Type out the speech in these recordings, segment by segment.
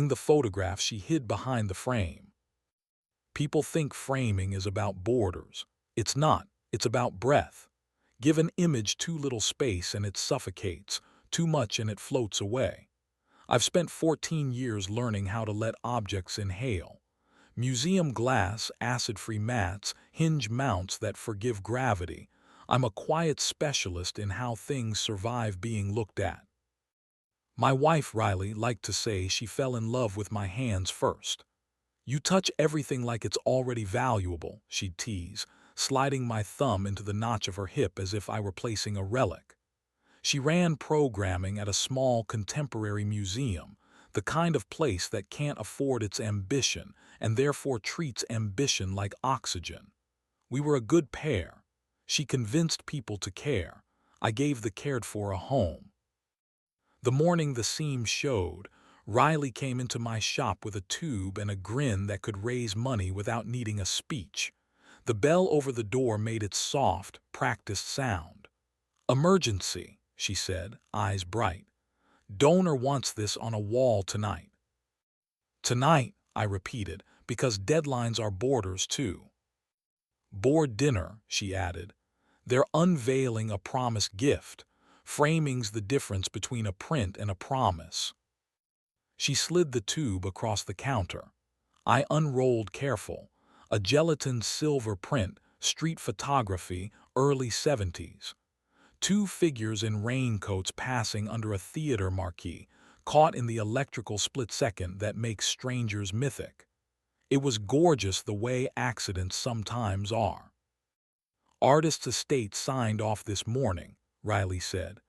the photograph she hid behind the frame. People think framing is about borders. It's not. It's about breadth. Give an image too little space and it suffocates, too much and it floats away. I've spent 14 years learning how to let objects inhale. Museum glass, acid-free mats, hinge mounts that forgive gravity. I'm a quiet specialist in how things survive being looked at. My wife, Riley, liked to say she fell in love with my hands first. "You touch everything like it's already valuable," she'd tease, sliding my thumb into the notch of her hip as if I were placing a relic. She ran programming at a small contemporary museum, the kind of place that can't afford its ambition and therefore treats ambition like oxygen. We were a good pair. She convinced people to care. I gave the cared for a home. The morning the seam showed, Riley came into my shop with a tube and a grin that could raise money without needing a speech. The bell over the door made its soft, practiced sound. "Emergency," she said, eyes bright. "Donor wants this on a wall tonight." "Tonight," I repeated, because deadlines are borders too. "Board dinner," she added. "They're unveiling a promised gift. Framing's the difference between a print and a promise." She slid the tube across the counter. I unrolled careful. A gelatin silver print, street photography, early 70s. Two figures in raincoats passing under a theater marquee, caught in the electrical split-second that makes strangers mythic. It was gorgeous the way accidents sometimes are. "Artist's estate signed off this morning," Riley said.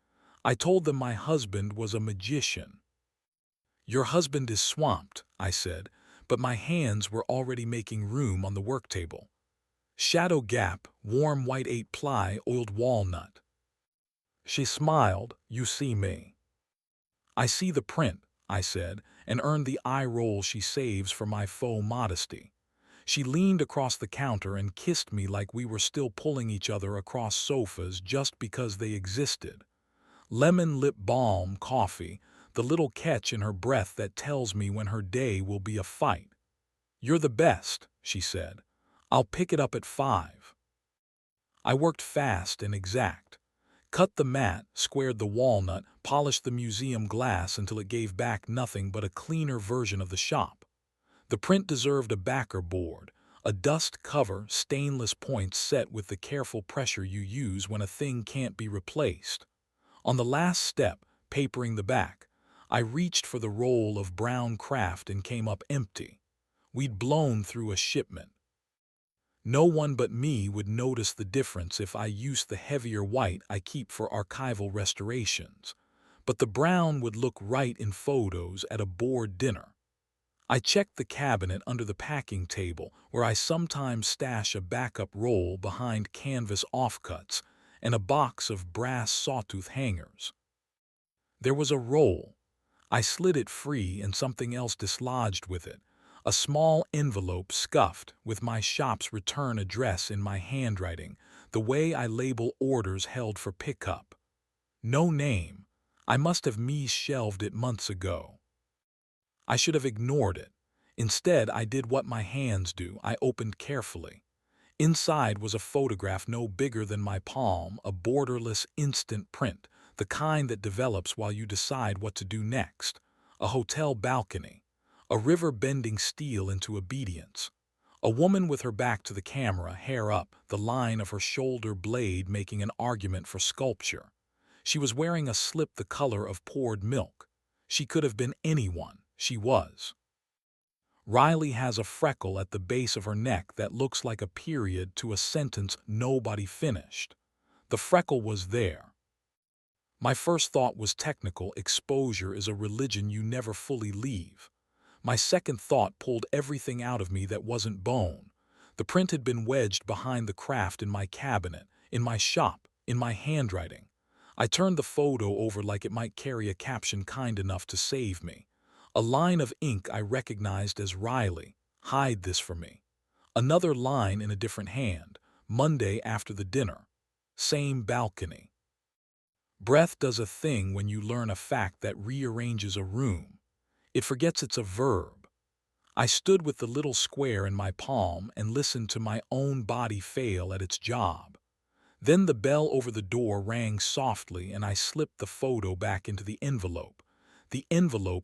"I told them my husband was a magician." "Your husband is swamped," I said, but my hands were already making room on the work table. "Shadow gap, warm white 8-ply, oiled walnut." She smiled. "You see me." "I see the print," I said, and earned the eye roll she saves for my faux modesty. She leaned across the counter and kissed me like we were still pulling each other across sofas just because they existed. Lemon lip balm, coffee, the little catch in her breath that tells me when her day will be a fight. "You're the best," she said. "I'll pick it up at 5." I worked fast and exact. Cut the mat, squared the walnut, polished the museum glass until it gave back nothing but a cleaner version of the shop. The print deserved a backer board, a dust cover, stainless points set with the careful pressure you use when a thing can't be replaced. On the last step, papering the back, I reached for the roll of brown craft and came up empty. We'd blown through a shipment. No one but me would notice the difference if I used the heavier white I keep for archival restorations, but the brown would look right in photos at a board dinner. I checked the cabinet under the packing table, where I sometimes stash a backup roll behind canvas offcuts and a box of brass sawtooth hangers. There was a roll. I slid it free and something else dislodged with it. A small envelope scuffed with my shop's return address in my handwriting, the way I label orders held for pickup. No name. I must have shelved it months ago. I should have ignored it. Instead, I did what my hands do. I opened carefully. Inside was a photograph no bigger than my palm, a borderless instant print, the kind that develops while you decide what to do next. A hotel balcony. A river bending steel into obedience. A woman with her back to the camera, hair up, the line of her shoulder blade making an argument for sculpture. She was wearing a slip the color of poured milk. She could have been anyone. She was. Riley has a freckle at the base of her neck that looks like a period to a sentence nobody finished. The freckle was there. My first thought was technical. Exposure is a religion you never fully leave. My second thought pulled everything out of me that wasn't bone. The print had been wedged behind the craft in my cabinet, in my shop, in my handwriting. I turned the photo over like it might carry a caption kind enough to save me. A line of ink I recognized as Riley, "Hide this for me." Another line in a different hand, "Monday after the dinner." Same balcony. Breath does a thing when you learn a fact that rearranges a room. It forgets it's a verb. I stood with the little square in my palm and listened to my own body fail at its job. Then the bell over the door rang softly and I slipped the photo back into the envelope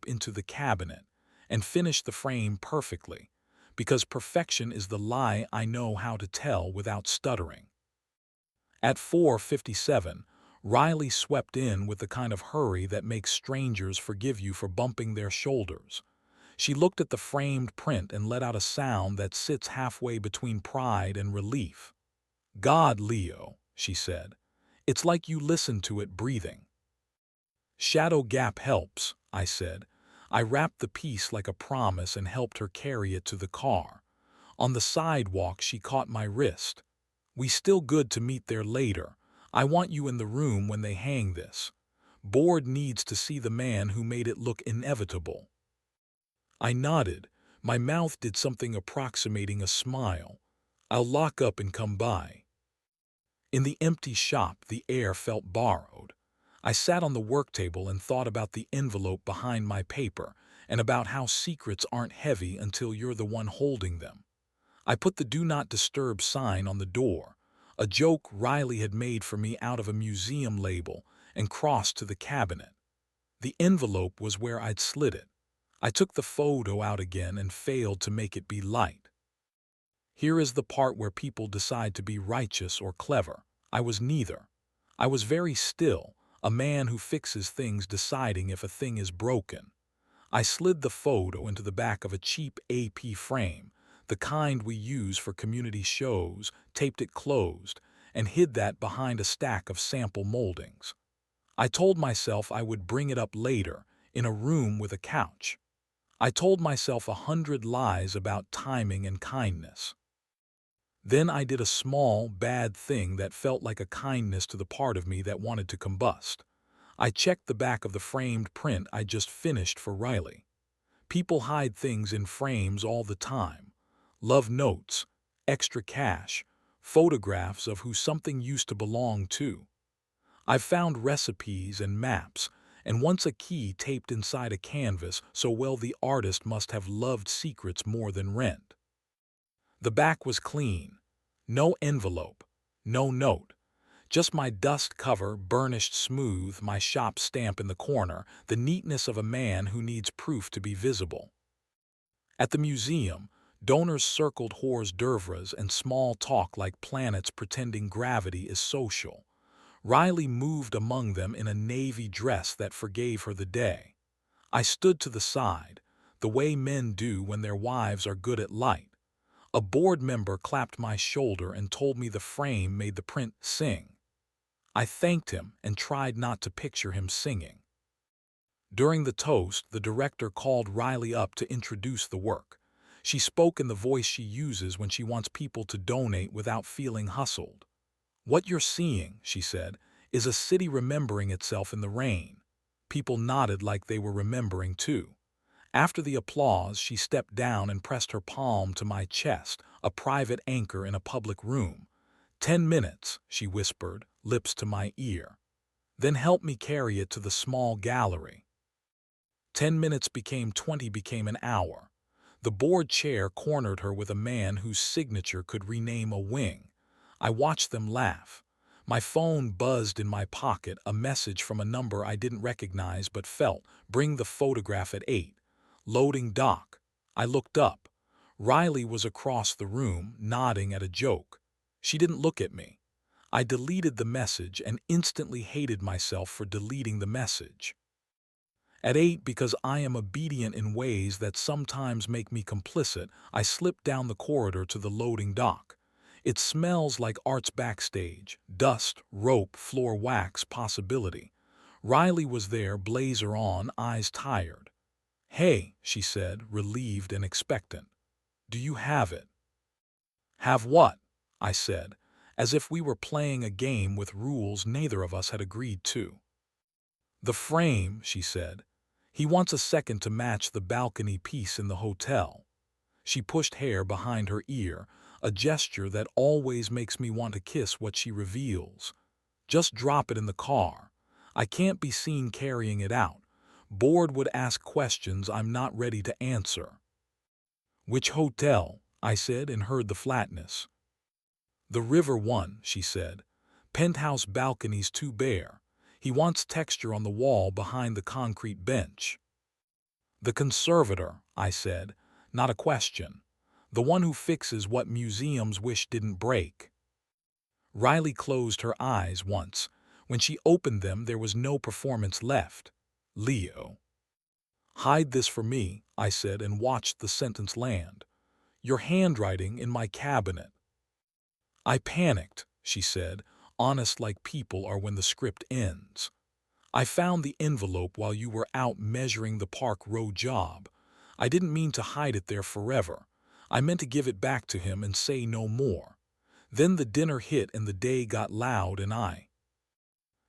into the cabinet, and finished the frame perfectly, because perfection is the lie I know how to tell without stuttering. At 4:57, Riley swept in with the kind of hurry that makes strangers forgive you for bumping their shoulders. She looked at the framed print and let out a sound that sits halfway between pride and relief. "God, Leo," she said. "It's like you listened to it breathing." "Shadow gap helps," I said. I wrapped the piece like a promise and helped her carry it to the car. On the sidewalk, she caught my wrist. "We still good to meet there later. I want you in the room when they hang this. Board needs to see the man who made it look inevitable." I nodded. My mouth did something approximating a smile. "I'll lock up and come by." In the empty shop, the air felt borrowed. I sat on the work table and thought about the envelope behind my paper and about how secrets aren't heavy until you're the one holding them. I put the "Do Not Disturb" sign on the door, a joke Riley had made for me out of a museum label, and crossed to the cabinet. The envelope was where I'd slid it. I took the photo out again and failed to make it be light. Here is the part where people decide to be righteous or clever. I was neither. I was very still, a man who fixes things deciding if a thing is broken. I slid the photo into the back of a cheap AP frame, the kind we use for community shows, taped it closed, and hid that behind a stack of sample moldings. I told myself I would bring it up later, in a room with a couch. I told myself 100 lies about timing and kindness. Then I did a small, bad thing that felt like a kindness to the part of me that wanted to combust. I checked the back of the framed print I just finished for Riley. People hide things in frames all the time. Love notes, extra cash, photographs of who something used to belong to. I've found recipes and maps, and once a key taped inside a canvas so well the artist must have loved secrets more than rent. The back was clean. No envelope, no note. Just my dust cover burnished smooth, my shop stamp in the corner, the neatness of a man who needs proof to be visible. At the museum, donors circled hors d'oeuvres and small talk like planets pretending gravity is social. Riley moved among them in a navy dress that forgave her the day. I stood to the side, the way men do when their wives are good at light. A board member clapped my shoulder and told me the frame made the print sing. I thanked him and tried not to picture him singing. During the toast, the director called Riley up to introduce the work. She spoke in the voice she uses when she wants people to donate without feeling hustled. "What you're seeing," she said, "is a city remembering itself in the rain." People nodded like they were remembering too. After the applause, she stepped down and pressed her palm to my chest, a private anchor in a public room. "10 minutes," she whispered, lips to my ear. "Then help me carry it to the small gallery." 10 minutes became 20, became an hour. The board chair cornered her with a man whose signature could rename a wing. I watched them laugh. My phone buzzed in my pocket, a message from a number I didn't recognize but felt. "Bring the photograph at 8. Loading dock." I looked up. Riley was across the room, nodding at a joke. She didn't look at me. I deleted the message and instantly hated myself for deleting the message. At 8, because I am obedient in ways that sometimes make me complicit, I slipped down the corridor to the loading dock. It smells like art's backstage: dust, rope, floor wax, possibility. Riley was there, blazer on, eyes tired. "Hey," she said, relieved and expectant. "Do you have it?" "Have what?" I said, as if we were playing a game with rules neither of us had agreed to. "The frame," she said. "He wants a second to match the balcony piece in the hotel." She pushed hair behind her ear, a gesture that always makes me want to kiss what she reveals. "Just drop it in the car. I can't be seen carrying it out. Bored would ask questions I'm not ready to answer. "Which hotel?" I said and heard the flatness. "The river one," she said. "Penthouse balconies too bare. He wants texture on the wall behind the concrete bench." "The conservator," I said, not a question. "The one who fixes what museums wish didn't break." Riley closed her eyes once. When she opened them, there was no performance left. "Leo." "Hide this for me," I said and watched the sentence land. "Your handwriting in my cabinet." "I panicked," she said, honest like people are when the script ends. "I found the envelope while you were out measuring the Park Row job. I didn't mean to hide it there forever. I meant to give it back to him and say no more. Then the dinner hit and the day got loud and I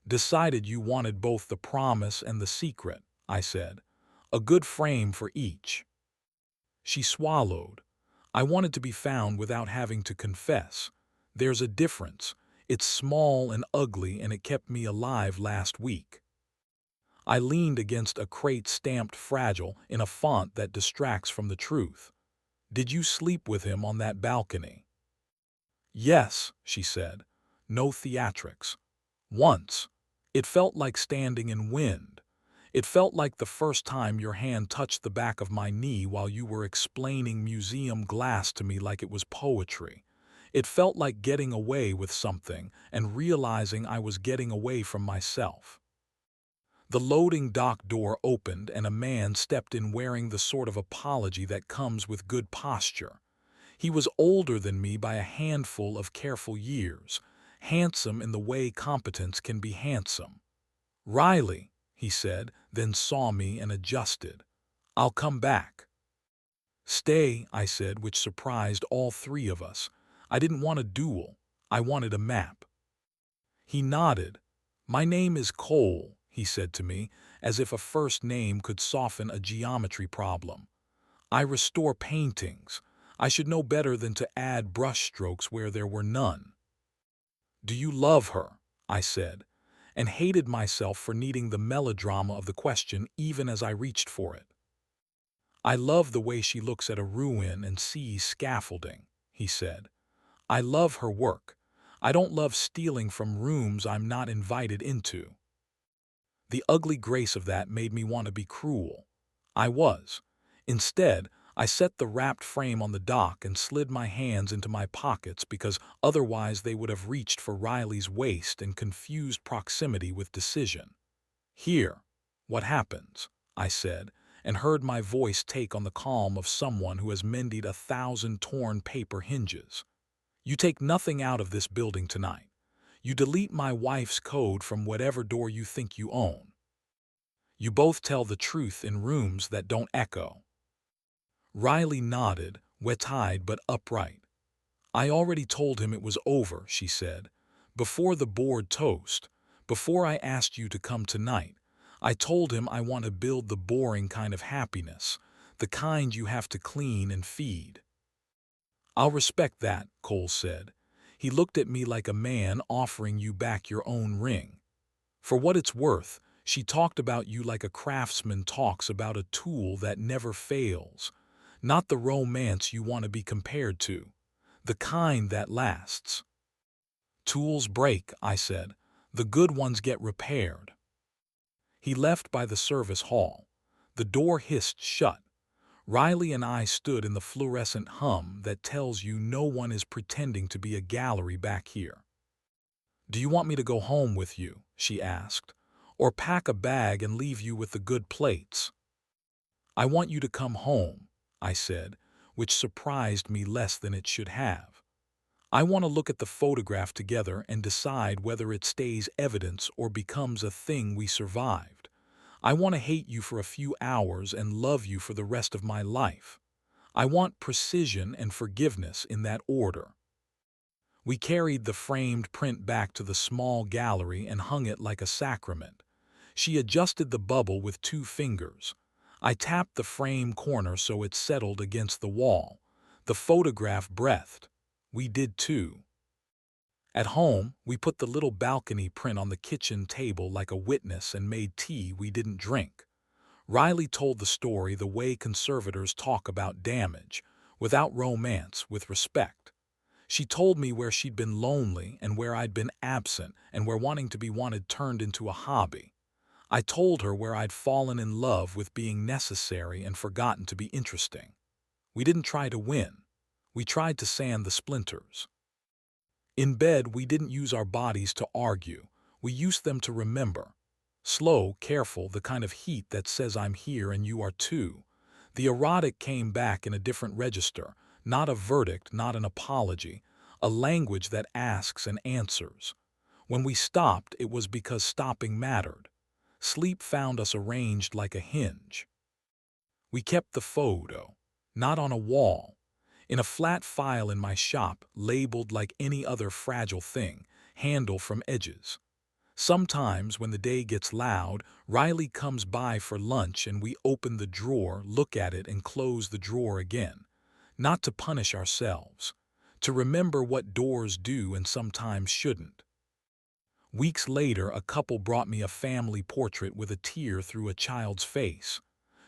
decided you wanted both the promise and the secret," I said. "A good frame for each." She swallowed. "I wanted to be found without having to confess. There's a difference. It's small and ugly and it kept me alive last week." I leaned against a crate stamped fragile in a font that distracts from the truth. "Did you sleep with him on that balcony?" "Yes," she said. "No theatrics. Once. It felt like standing in wind. It felt like the first time your hand touched the back of my knee while you were explaining museum glass to me like it was poetry. It felt like getting away with something and realizing I was getting away from myself." The loading dock door opened and a man stepped in wearing the sort of apology that comes with good posture. He was older than me by a handful of careful years, handsome in the way competence can be handsome. "Riley," he said, then saw me and adjusted. "I'll come back." "Stay," I said, which surprised all three of us. I didn't want a duel. I wanted a map. He nodded. "My name is Cole," he said to me, as if a first name could soften a geometry problem. "I restore paintings. I should know better than to add brushstrokes where there were none." "Do you love her?" I said, and hated myself for needing the melodrama of the question even as I reached for it. "I love the way she looks at a ruin and sees scaffolding," he said. "I love her work. I don't love stealing from rooms I'm not invited into." The ugly grace of that made me want to be cruel. I was. Instead, I set the wrapped frame on the dock and slid my hands into my pockets because otherwise they would have reached for Riley's waist and confused proximity with decision. "Here, what happens?" I said, and heard my voice take on the calm of someone who has mended 1,000 torn paper hinges. "You take nothing out of this building tonight. You delete my wife's code from whatever door you think you own. You both tell the truth in rooms that don't echo." Riley nodded, wet-eyed but upright. "I already told him it was over," she said. "Before the board toast, before I asked you to come tonight, I told him I want to build the boring kind of happiness, the kind you have to clean and feed." "I'll respect that," Cole said. He looked at me like a man offering you back your own ring. "For what it's worth, she talked about you like a craftsman talks about a tool that never fails. Not the romance you want to be compared to. The kind that lasts." "Tools break," I said. "The good ones get repaired." He left by the service hall. The door hissed shut. Riley and I stood in the fluorescent hum that tells you no one is pretending to be a gallery back here. "Do you want me to go home with you?" she asked. "Or pack a bag and leave you with the good plates?" "I want you to come home," I said, which surprised me less than it should have. "I want to look at the photograph together and decide whether it stays evidence or becomes a thing we survived. I want to hate you for a few hours and love you for the rest of my life. I want precision and forgiveness in that order." We carried the framed print back to the small gallery and hung it like a sacrament. She adjusted the bubble with 2 fingers. I tapped the frame corner so it settled against the wall. The photograph breathed. We did too. At home, we put the little balcony print on the kitchen table like a witness and made tea we didn't drink. Riley told the story the way conservators talk about damage, without romance, with respect. She told me where she'd been lonely and where I'd been absent and where wanting to be wanted turned into a hobby. I told her where I'd fallen in love with being necessary and forgotten to be interesting. We didn't try to win. We tried to sand the splinters. In bed, we didn't use our bodies to argue. We used them to remember. Slow, careful, the kind of heat that says I'm here and you are too. The erotic came back in a different register, not a verdict, not an apology, a language that asks and answers. When we stopped, it was because stopping mattered. Sleep found us arranged like a hinge. We kept the photo, not on a wall, in a flat file in my shop, labeled like any other fragile thing, handle from edges. Sometimes, when the day gets loud, Riley comes by for lunch and we open the drawer, look at it, and close the drawer again. Not to punish ourselves, to remember what doors do and sometimes shouldn't. Weeks later, a couple brought me a family portrait with a tear through a child's face.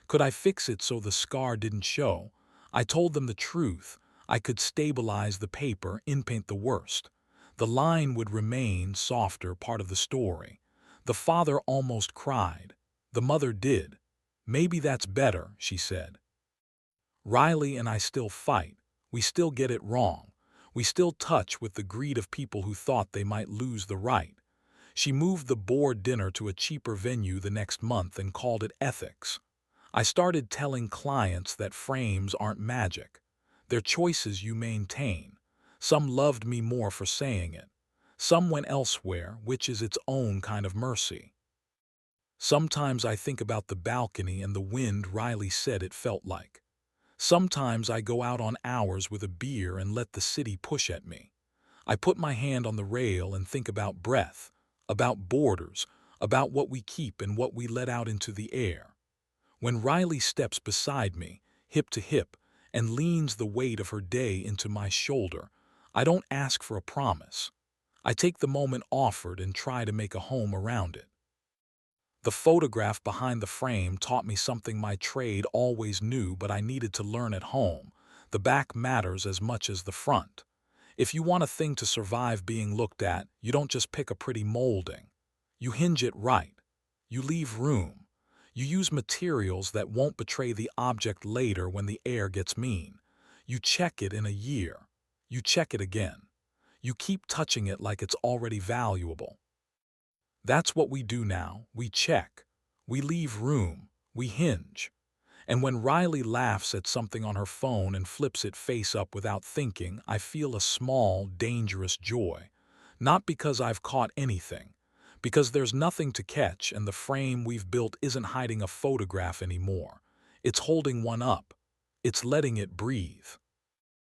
Could I fix it so the scar didn't show? I told them the truth. I could stabilize the paper, inpaint the worst. The line would remain softer, part of the story. The father almost cried. The mother did. Maybe that's better, she said. Riley and I still fight. We still get it wrong. We still touch with the greed of people who thought they might lose the right. She moved the board dinner to a cheaper venue the next month and called it ethics. I started telling clients that frames aren't magic. They're choices you maintain. Some loved me more for saying it. Some went elsewhere, which is its own kind of mercy. Sometimes I think about the balcony and the wind Riley said it felt like. Sometimes I go out on hours with a beer and let the city push at me. I put my hand on the rail and think about breath, about borders, about what we keep and what we let out into the air. When Riley steps beside me, hip to hip, and leans the weight of her day into my shoulder, I don't ask for a promise. I take the moment offered and try to make a home around it. The photograph behind the frame taught me something my trade always knew, but I needed to learn at home. The back matters as much as the front. If you want a thing to survive being looked at, you don't just pick a pretty molding. You hinge it right. You leave room. You use materials that won't betray the object later when the air gets mean. You check it in a year. You check it again. You keep touching it like it's already valuable. That's what we do now. We check. We leave room. We hinge. And when Riley laughs at something on her phone and flips it face up without thinking, I feel a small, dangerous joy. Not because I've caught anything, because there's nothing to catch and the frame we've built isn't hiding a photograph anymore. It's holding one up. It's letting it breathe.